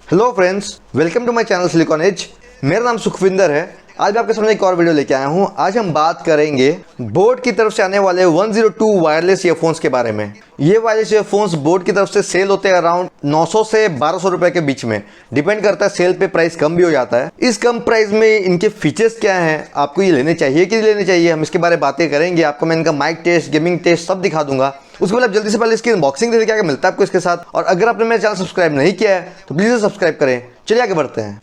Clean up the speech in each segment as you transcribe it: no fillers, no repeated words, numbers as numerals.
Hello friends, welcome to my channel silicon age. मेरा नाम सुखविंदर है। आज मैं आपके सामने एक और वीडियो लेके आया हूँ। आज हम बात करेंगे बोट की तरफ से आने वाले 102 वायरलेस ईयरफोन्स के बारे में। ये वायरलेस ईयरफोन्स बोट की तरफ से सेल होते हैं अराउंड 900 से 1200 रुपए के बीच में। डिपेंड करता है, सेल पे प्राइस कम भी हो जाता है। इस कम प्राइस में इनके फीचर्स क्या हैं, आपको ये लेने चाहिए कि नहीं लेने चाहिए, हम इसके बारे में बातें करेंगे। आपको मैं इनका माइक टेस्ट, गेमिंग टेस्ट सब दिखा दूंगा। उसके बाद आप जल्दी से पहले इसकी अनबॉक्सिंग देखिए क्या मिलता है आपको इसके साथ। और अगर आपने मेरा चैनल सब्सक्राइब नहीं किया है तो प्लीज सब्सक्राइब करें। चलिए आगे बढ़ते हैं।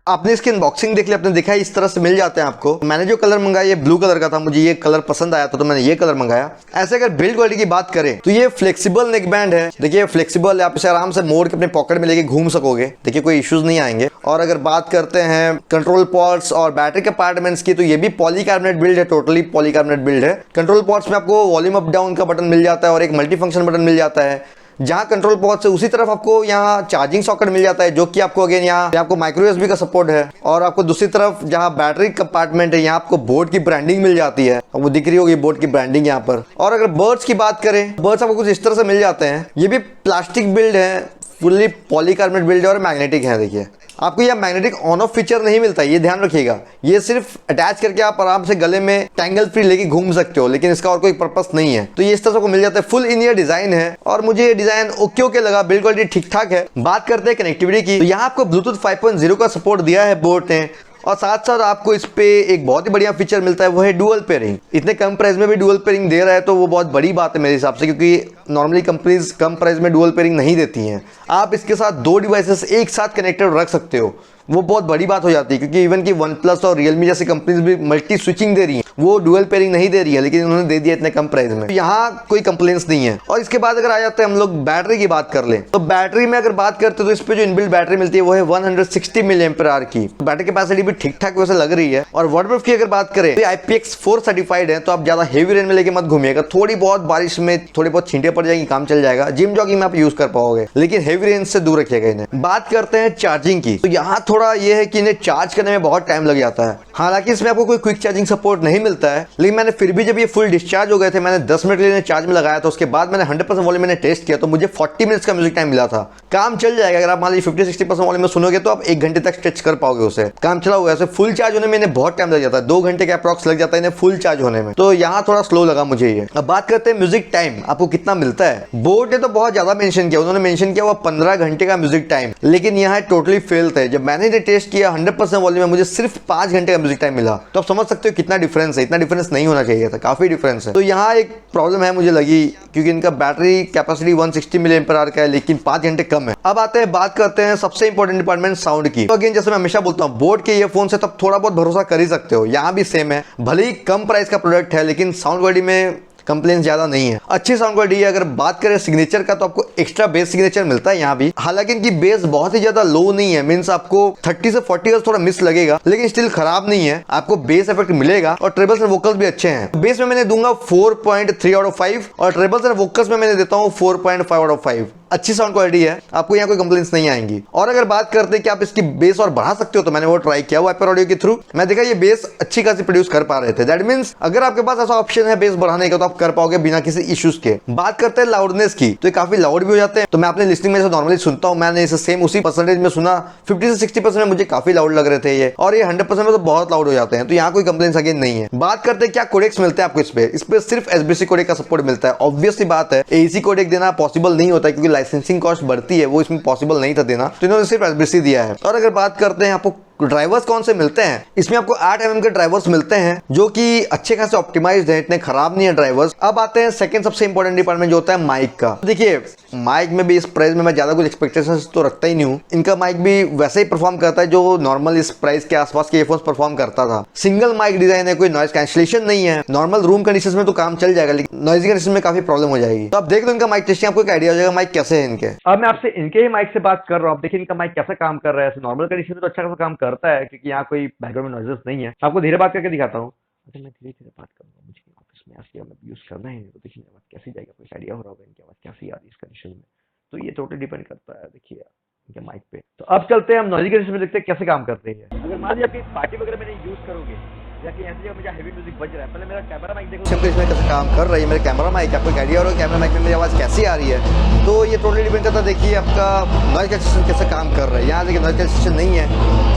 आपने इसकी अनबॉक्सिंग देख ली, आपने देखा इस तरह से मिल जाते हैं आपको। मैंने जो कलर मंगाया ये ब्लू कलर का था, मुझे ये कलर पसंद आया था तो मैंने ये कलर मंगाया। ऐसे अगर बिल्ड क्वालिटी की बात करें तो ये फ्लेक्सिबल नेक बैंड है। देखिए फ्लेक्सिबल है, आप इसे आराम से मोड़ के अपने पॉकेट में लेके घूम सकोगे। देखिए कोई इश्यूज नहीं आएंगे। और अगर बात करते हैं कंट्रोल पॉड्स और बैटरी कंपार्टमेंट्स की तो ये भी पॉलीकार्बोनेट बिल्ड है, टोटली पॉलीकार्बोनेट बिल्ड है। कंट्रोल पॉड्स में आपको वॉल्यूम अप डाउन का बटन मिल जाता है और एक मल्टी फंक्शन बटन मिल जाता है। जहां कंट्रोल पॉड से उसी तरफ आपको यहाँ चार्जिंग सॉकेट मिल जाता है, जो कि आपको अगेन यहाँ आपको माइक्रो यूएसबी का सपोर्ट है। और आपको दूसरी तरफ जहां बैटरी कंपार्टमेंट है, यहाँ आपको बोट की ब्रांडिंग मिल जाती है। वो दिख रही होगी बोट की ब्रांडिंग यहाँ पर। और अगर बर्ड्स की बात करें, बर्ड्स आपको कुछ इस तरह से मिल जाते हैं। ये भी प्लास्टिक बिल्ड है, फुल्ली पॉलीकार्बोनेट बिल्ड है और मैग्नेटिक है। देखिए आपको यह मैग्नेटिक ऑन ऑफ फीचर नहीं मिलता, ये ध्यान रखिएगा। ये सिर्फ अटैच करके आप आराम से गले में टैंगल फ्री लेके घूम सकते हो, लेकिन इसका और कोई पर्पस नहीं है। तो ये इस तरह से मिल जाता है। फुल इन ईयर डिजाइन है और मुझे ये डिजाइन ओके ओके लगा, बिल्ड क्वालिटी ठीक ठाक है। बात करते हैं कनेक्टिविटी की, तो यहाँ आपको ब्लूटूथ 5.0 का सपोर्ट दिया है बोट ने। और साथ साथ आपको इस पे एक बहुत ही बढ़िया फीचर मिलता है, वो है डुअल पेयरिंग। इतने कम प्राइस में भी डुअल पेयरिंग दे रहा है तो वो बहुत बड़ी बात है मेरे हिसाब से, क्योंकि नॉर्मली कंपनीज कम प्राइस में डुअल पेयरिंग नहीं देती हैं। आप इसके साथ दो डिवाइसेस एक साथ कनेक्टेड रख सकते हो, वो बहुत बड़ी बात हो जाती है। क्योंकि इवन की OnePlus और Realme जैसी कंपनीज भी मल्टी स्विचिंग दे रही हैं, वो डुअल पेयरिंग नहीं दे रही है, लेकिन उन्होंने दे दिया इतने कम प्राइस में। यहाँ कोई कंप्लेंट्स नहीं है। और इसके बाद अगर आ जाते हैं हम लोग बैटरी की बात कर लें, तो बैटरी में अगर बात करते हैं तो इस पे जो इनबिल्ट बैटरी मिलती है वो है 160 mAh की। बैटरी कैपेसिटी भी ठीक ठाक वैसे लग रही है। और वाटरप्रूफ की अगर बात करें तो IPX4 सर्टिफाइड है, तो आप ज्यादा हेवी रेन में लेके मत घूमिएगा। थोड़ी बहुत बारिश में थोड़ी बहुत छींटे पड़ जाएंगी, काम चल जाएगा। जिम जॉगिंग में आप यूज कर पाओगे, लेकिन हेवी रेन से दूर रखिएगा इन्हें। बात करते हैं चार्जिंग की, तो यहाँ थोड़ा ये है कि इन्हें चार्ज करने में बहुत टाइम लग जाता है। हालांकि इसमें आपको कोई क्विक चार्जिंग सपोर्ट नहीं मिलता है, लेकिन मैंने फिर भी जब ये फुल डिस्चार्ज हो गए थे, मैंने 10 मिनट के लिए चार्ज में लगाया था। उसके बाद मैंने 100% वॉल्यूम में टेस्ट किया तो मुझे 40 मिनट्स का म्यूजिक टाइम मिला था। काम चल जाएगा। अगर आप मान लीजिए 50-60% वॉल्यूम में सुनोगे तो आप 1 घंटे तक स्ट्रेच कर पाओगे उसे। काम चला हुआ है। फुल चार्ज होने में इन्हें बहुत टाइम लग जाता है, 2 घंटे के अप्रॉक्स लग जाता है इन्हें फुल चार्ज होने में। तो यहाँ थोड़ा स्लो लगा मुझे ये। अब बात करते हैं म्यूजिक टाइम, आपको कितना मिलता है। बोट ने तो बहुत ज्यादा मेंशन किया, उन्होंने मेंशन किया वो 15 घंटे का म्यूजिक टाइम, लेकिन यहाँ टोटली फेल थे। जब मैंने टेस्ट किया 100% वॉल्यूम में, मुझे सिर्फ 5 घंटे का म्यूजिक टाइम मिला। तो आप समझ सकते हो कितना डिफरेंस है। इतना डिफरेंस नहीं होना चाहिए था, काफी डिफरेंस है। तो यहाँ एक प्रॉब्लम है मुझे लगी, क्योंकि इनका बैटरी कैपेसिटी 160 mAh का है, लेकिन 5 घंटे कम है। अब आते हैं, बात करते हैं सबसे इंपॉर्टेंट डिपार्टमेंट साउंड की। तो अगेन जैसे मैं हमेशा बोलता हूँ, बोट के ईयरफोन से तब थोड़ा बहुत भरोसा कर ही सकते हो। यहाँ भी सेम है, भले ही कम प्राइस का प्रोडक्ट है, लेकिन साउंड क्वालिटी में कंप्लेंट ज्यादा नहीं है, अच्छी साउंड क्वालिटी है। अगर बात करें सिग्नेचर का, तो आपको एक्स्ट्रा बेस सिग्नेचर मिलता है यहाँ भी। हालांकि इनकी बेस बहुत ही ज्यादा लो नहीं है, मींस आपको 30 से 40 हर्ट्ज थोड़ा मिस लगेगा, लेकिन स्टिल खराब नहीं है, आपको बेस इफेक्ट मिलेगा। और ट्रेबल्स एंड वोकल्स भी अच्छे हैं। बेस में मैंने दूंगा 4.3 आउट ऑफ 5 और ट्रेबल्स एंड वोकल्स में मैंने देता हूँ 4.5 आउट ऑफ 5। अच्छी साउंड क्वालिटी है, आपको यहाँ कोई कंप्लेंट्स नहीं आएंगी। और अगर बात करते हैं कि आप इसकी बेस और बढ़ा सकते हो, तो मैंने वो ट्राई किया वाइपर ऑडियो के थ्रू। मैं देखा ये बेस अच्छी खासी प्रोड्यूस कर पा रहे थे। दैट मींस अगर आपके पास ऐसा ऑप्शन है बेस बढ़ाने का, तो आप कर पाओगे बिना किसी इश्यूज के। बात करते हैं लाउडनेस की, तो ये काफी लाउड भी हो जाते हैं। तो मैं अपने लिस्टिंग में नॉर्मली सुनता हूँ, मैंने इसे सेम उसी परसेंटेज में सुना, 50 से 60% में मुझे काफी लाउड लग रहे थे ये, और ये 100% में तो बहुत लाउड हो जाते हैं। तो यहाँ कोई कंप्लेंट्स अगेन नहीं है। बात करते हैं क्या कोडेक्स मिलते हैं आपको इस पे सिर्फ एसबीसी कोडेक का सपोर्ट मिलता है। ऑब्वियस सी बात है, एसी कोडेक देना पॉसिबल नहीं होता है, क्योंकि लाइसेंसिंग कॉस्ट बढ़ती है, वो इसमें पॉसिबल नहीं था देना, तो इन्होंने सिर्फ एसबीसी दिया है। और अगर बात करते हैं आपको ड्राइवर्स कौन से मिलते हैं, इसमें आपको 8 mm के ड्राइवर्स मिलते हैं, जो कि अच्छे खासे ऑप्टिमाइज्ड है, इतने खराब नहीं है ड्राइवर्स। अब आते हैं सेकंड सबसे इंपॉर्टेंट डिपार्टमेंट, जो होता है माइक का। देखिए माइक में भी इस प्राइस में मैं ज्यादा कुछ एक्सपेक्टेशंस तो रखता ही नहीं हूँ। इनका माइक भी वैसे ही परफॉर्म करता है जो नॉर्मल इस प्राइस के आसपास के ईयरफोन्स परफॉर्म करता था। सिंगल माइक डिजाइन है, कोई नॉइज कैंसिलेशन नहीं है, नॉर्मल रूम कंडीशन में तो काम चल जाएगा, लेकिन नॉइजी कंडीशन में काफी प्रॉब्लम हो जाएगी। तो आप देख लो इनका माइक टेस्टिंग, आपको एक आइडिया हो जाएगा माइक कैसे है इनके। अब मैं आपसे इनके ही माइक से बात कर रहा हूँ। आप देखिए इनका माइक कैसा काम कर रहा है। नॉर्मल कंडीशन में तो अच्छा खासा काम करता है, क्योंकि यहाँ कोई बैकग्राउंड में नॉइजेस नहीं है। आपको धीरे बात करके दिखाता हूँ। अच्छा मैं धीरे धीरे बात करूँगा, मुझे ऑफिस में ऐसी मतलब यूज करना है, तो देखिए आवाज कैसी जाएगी, आपको आइडिया हो रहा होगा इनकी आवाज कैसी आ रही है इस कंडीशन में। तो ये टोटली डिपेंड करता है देखिए इनके माइक पे। तो अब चलते हैं हम नॉइजी कंडीशन में, देखते हैं कैसे काम करते हैं। अगर मान लीजिए आपकी पार्टी वगैरह में यूज करोगे, या कि ऐसी जगह में जहाँ हेवी म्यूजिक बज रहा है, पहले मेरा कैमरा माइक देखो इसमें कैसे काम कर रही है मेरे कैमरा माइक, आपको आइडिया हो रहा है कैमरा माइक में मेरी आवाज कैसी आ रही है। तो ये टोटली डिपेंड करता है देखिए आपका नॉइज कैंसिलेशन कैसे काम कर रहा है। यहाँ देखिए नॉइज कैंसिलेशन नहीं है,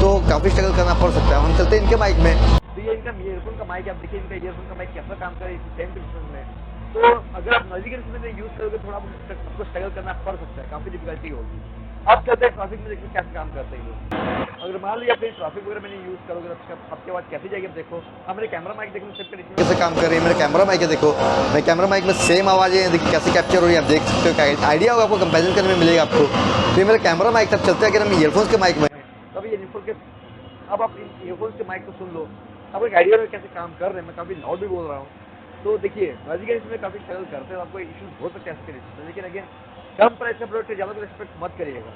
तो काफी स्ट्रगल करना पड़ सकता है। हम चलते हैं इनके माइक में। तो ये इनका ईयरफोन का माइक, आप देखिए इनका ईयरफोन का माइक कैसा काम कर रहा है सेम कंडीशन में। तो अगर आप नॉइजी कंडीशन में यूज करोगे, थोड़ा आपको स्ट्रगल करना पड़ सकता है, काफी डिफिकल्टी होगी। अब चलते हैं ट्रैफिक में, देखिए कैसे काम करते हैं ये। अगर मान लीजिए अपने ट्रैफिक वगैरह में यूज करोगे, तो आपकी आवाज कैसी जाएगी। अब देखो अब मेरे कैमरा माइक देखो सेम कंडीशन कैसे काम कर रही है मेरा कैमरा माइक है। देखो मेरे कैमरा माइक में सेम आवाज है, देखिए कैसे कैप्चर हो रही है, आप देख सकते हो। आइडिया होगा आपको, कंपेरिजन करने में मिलेगा आपको। तो ये मेरा कैमरा माइक था। चलते हैं अगर हम ईयरफोन्स के माइक में। अब ये ईयरफोन के, अब आप ईयरफोन्स के माइक को सुन लो, आपको एक आइडिया कैसे काम कर रहे हैं। मैं काफी लाउड भी बोल रहा हूँ, तो देखिए नॉइजी कंडीशन में काफी स्ट्रगल करते हैं, आपको इश्यूज हो सकते हैं इसके, लेकिन अगेन कम प्राइस का प्रोडक्ट ज्यादा कुछ एक्सपेक्ट मत करिएगा।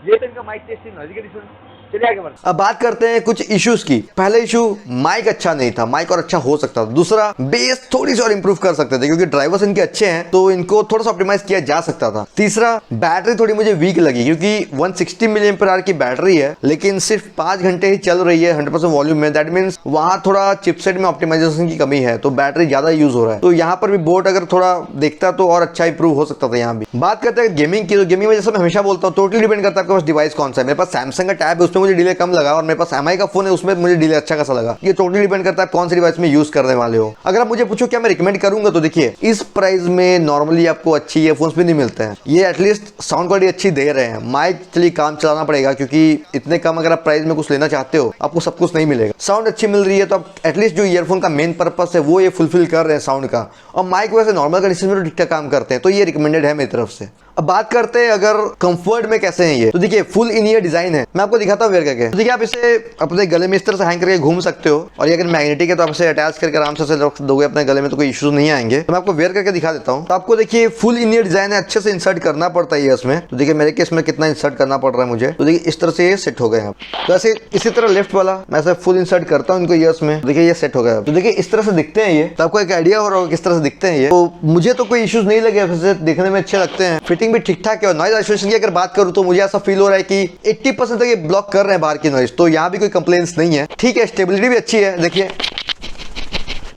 ये तो इनका माइक टेस्टिंग नॉइजी कंडीशन। चलिए आगे बढ़ते हैं। अब बात करते हैं कुछ इश्यूज की। पहले इशू माइक अच्छा नहीं था, माइक और अच्छा हो सकता था। दूसरा बेस थोड़ी सी और इंप्रूव कर सकते थे, क्योंकि ड्राइवर्स इनके अच्छे हैं, तो इनको थोड़ा सा ऑप्टिमाइज किया जा सकता था। तीसरा बैटरी थोड़ी मुझे वीक लगी, क्योंकि 160 mAh की बैटरी है, लेकिन सिर्फ 5 घंटे ही चल रही है 100% वॉल्यूम में। दैट मीन्स वहां थोड़ा चिपसेट में ऑप्टिमाइजेशन की कमी है, तो बैटरी ज्यादा यूज हो रहा है। तो यहाँ पर भी बोर्ड अगर थोड़ा देखता तो और अच्छा इंप्रूव हो सकता था यहाँ भी। बात करते हैं गेमिंग की, तो गेमिंग में जैसे मैं हमेशा बोलता हूँ टोटली डिपेंड करता है आपके पास डिवाइस कौन सा है। मेरे पास सैमसंग का टैब है, उसमें मुझे डिले कम लगा, और मेरे पास एमआई का फोन है, उसमें मुझे डिले अच्छा खासा लगा। ये टोटली डिपेंड करता है कौन सी डिवाइस में यूज करने वाले हो। अगर आप मुझे पूछो क्या मैं रिकमेंड करूंगा, तो देखिए इस प्राइस में नॉर्मली आपको अच्छी ईयरफोन्स भी नहीं मिलते हैं। ये एटलीस्ट साउंड क्वालिटी अच्छी दे रहे हैं। माइक चलिए काम चलाना पड़ेगा, क्योंकि इतने कम अगर आप प्राइस में कुछ लेना चाहते हो, आपको सब कुछ नहीं मिलेगा। साउंड अच्छी मिल रही है, तो आप एटलीस्ट जो ईयरफोन का मेन पर्पस है वो ये फुलफिल कर रहे हैं साउंड का। और माइक वैसे नॉर्मल कंडीशन में तो ठीक ठाक काम करते हैं, तो ये रिकमेंडेड है मेरी तरफ से। अब बात करते हैं अगर कंफर्ट में कैसे हैं ये, तो देखिए फुल इन ईयर डिजाइन है। मैं आपको दिखाता हूँ वेयर करके। तो देखिए आप इसे अपने गले में इस तरह से हैंग करके घूम सकते हो, और ये अगर मैग्नेटिक है तो आप इसे अटैच करके आराम से रख दोगे अपने गले में, तो कोई इश्यूज नहीं आएंगे। तो मैं आपको वेयर करके दिखा देता हूँ। तो आपको देखिए फुल इन ईयर डिजाइन है, अच्छे से इंसर्ट करना पड़ता है इसमें। तो देखिए मेरे केस में कितना इंसर्ट करना पड़ रहा है मुझे, तो देखिए इस तरह से ये सेट हो गए हैं। तो ऐसे इसी तरह लेफ्ट वाला मैं ऐसे फुल इंसर्ट करता हूँ इनको ईयर्स में, देखिए ये सेट हो गया। तो देखिए इस तरह से दिखते हैं ये, तो आपको एक आइडिया हो रहा होगा किस तरह से दिखते हैं ये। तो मुझे तो कोई इश्यूज नहीं लगे, देखने में अच्छे लगते हैं, फिटिंग भी ठीक ठाक है। नॉइज आइसोलेशन की अगर बात करूं तो मुझे ऐसा फील हो रहा है कि 80% तक ये ब्लॉक कर रहे हैं बाहर की नॉइज, तो यहाँ भी कोई कंप्लेंट्स नहीं है। ठीक है, स्टेबिलिटी भी अच्छी है, देखिए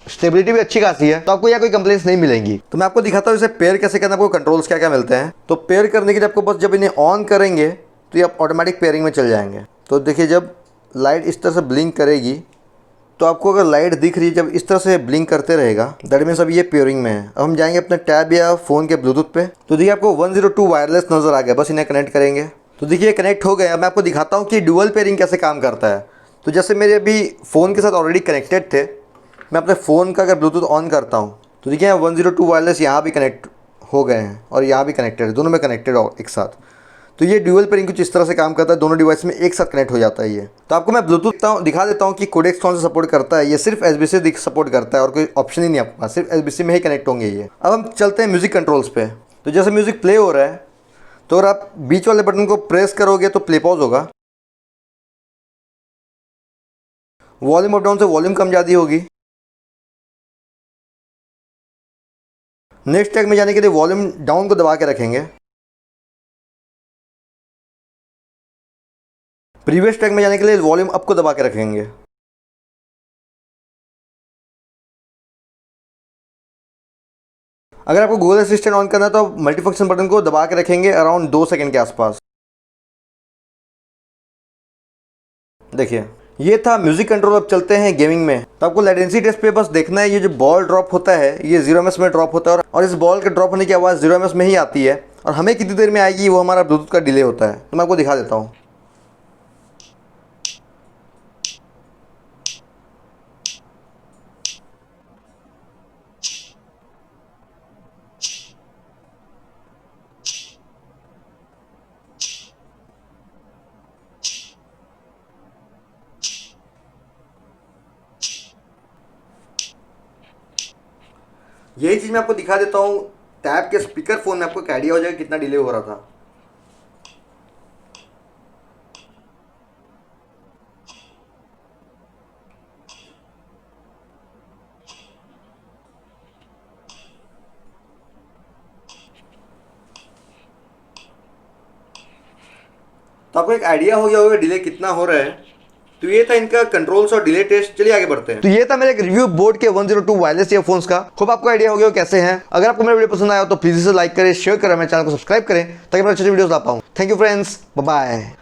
स्टेबिलिटी भी अच्छी खासी है, तो आपको यहाँ कोई कंप्लेंट्स नहीं मिलेंगी। तो मैं आपको दिखाता हूँ इसे पेयर कैसे करना, आपको कंट्रोल्स क्या क्या मिलते हैं। तो पेयर करने के लिए आपको बस जब इन्हें ऑन करेंगे तो ये आप ऑटोमेटिक पेयरिंग में चल जाएंगे। तो देखिए जब लाइट इस तरह से ब्लिंक करेगी, तो आपको अगर लाइट दिख रही है जब इस तरह से ब्लिंक करते रहेगा, दैट मीन्स अब ये पेयरिंग में है। अब हम जाएंगे अपने टैब या फोन के ब्लूटूथ पे, तो देखिए आपको 102 वायरलेस नजर आ गया। बस इन्हें कनेक्ट करेंगे, तो देखिए कनेक्ट हो गया। मैं आपको दिखाता हूँ कि डुअल पेयरिंग कैसे काम करता है। तो जैसे मेरे अभी फ़ोन के साथ ऑलरेडी कनेक्टेड थे, मैं अपने फ़ोन का अगर ब्लूटूथ ऑन करता हूँ, तो देखिए 102 वायरलेस यहाँ भी कनेक्ट हो गए हैं और यहाँ भी कनेक्टेड है, दोनों में कनेक्टेड हो एक साथ। तो ये ड्यूअल पेयरिंग कुछ इस तरह से काम करता है, दोनों डिवाइस में एक साथ कनेक्ट हो जाता है ये। तो आपको मैं ब्लूटूथ दिखा देता हूँ कि कोडेक्स कौन सा सपोर्ट करता है। ये सिर्फ एसबीसी सपोर्ट करता है और कोई ऑप्शन ही नहीं आपके पास, सिर्फ एसबीसी में ही कनेक्ट होंगे ये। अब हम चलते हैं म्यूजिक कंट्रोल्स पे। तो जैसे म्यूजिक प्ले हो रहा है, तो अगर आप बीच वाले बटन को प्रेस करोगे तो प्ले पॉज होगा, वॉल्यूम अप डाउन से वॉल्यूम कम ज़्यादा होगी। नेक्स्ट टैग में जाने के लिए वॉल्यूम डाउन को दबा के रखेंगे, प्रीवियस ट्रैक में जाने के लिए वॉल्यूम अप को दबा के रखेंगे। अगर आपको गूगल असिस्टेंट ऑन करना है तो मल्टीफंक्शन बटन को दबा के रखेंगे अराउंड 2 सेकंड के आसपास। देखिए ये था म्यूजिक कंट्रोल। अब चलते हैं गेमिंग में। तो आपको लेटेंसी टेस्ट पे बस देखना है, ये जो बॉल ड्रॉप होता है ये 0 ms में ड्रॉप होता है और इस बॉल के ड्रॉप होने की आवाज़ 0 ms में ही आती है और हमें कितनी देर में आएगी वो हमारा ब्लूटूथ का डिले होता है। तो मैं आपको दिखा देता हूँ। यही चीज़ मैं आपको दिखा देता हूँ टैब के स्पीकर फोन में, आपको एक आइडिया हो जाएगा कितना डिले हो रहा था। तो आपको एक आइडिया हो गया होगा डिले कितना हो रहा है। तो ये था इनका कंट्रोल्स और डिले टेस्ट। चलिए आगे बढ़ते हैं। तो ये था मेरे एक रिव्यू बोर्ड के 102 वायरलेस ईयरफोन्स का। खूब आपको आइडिया हो गया कैसे हैं। अगर आपको मेरा वीडियो पसंद आया तो प्लीज इसे लाइक करें, शेयर करें, मेरे चैनल को सब्सक्राइब करें ताकि मैं अच्छे वीडियोस ला पाऊं। Thank you friends, bye bye.